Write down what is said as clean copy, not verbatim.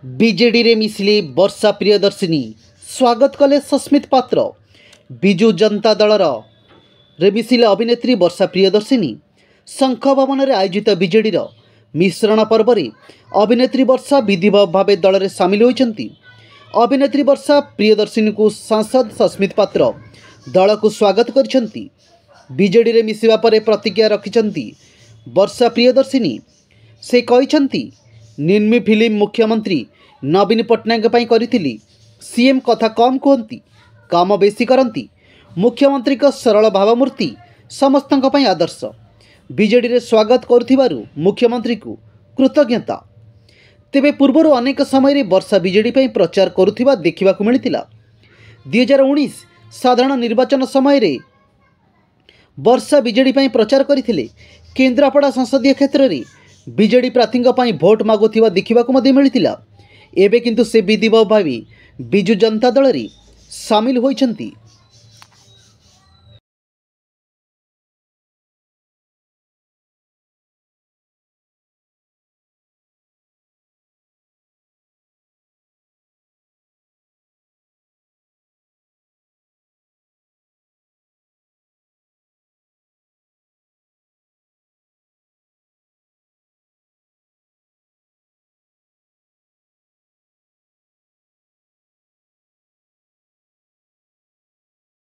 BJD रे मिसिले वर्षा प्रियदर्शिनी स्वागत कले सस्मित पात्र। बिजु जनता दलर रे मिसिले अभिनेत्री वर्षा प्रियदर्शिनी शंख भवन में आयोजित बीजेडी मिश्रण पर्व में अभिनेत्री वर्षा विधिवत भाव दल में सामिल होती। अभिनेत्री वर्षा प्रियदर्शिनी को सांसद सस्मित पात्र दल को स्वागत करछंती। बीजेडी रे मिसिबा परे प्रतिक्रिया रखिछंती वर्षा प्रियदर्शिनी। से कहिछंती निर्मी फिल्म मुख्यमंत्री नवीन पट्टनायक पई करिथिली। सीएम कथा कम कहती, काम बेसी करती। मुख्यमंत्री का सरल भावमूर्ति समस्तों पई आदर्श। बीजेडी रे स्वागत करुथिबारु मुख्यमंत्री को कृतज्ञता। तेबे पूर्वर अनेक समय वर्षा बीजेडी पई प्रचार करुथिबा देखिबाकु मिलितिला। 2019 साधारण निर्वाचन समय रे वर्षा बीजेडी पई प्रचार करथिले। केन्द्रापड़ा संसदीय क्षेत्र में बीजेडी प्रार्थी भोट मागुवा देखा मिलता। एबे किंतु से विधिवत भाव बिजु जनता दल रे सामिल होइछंती।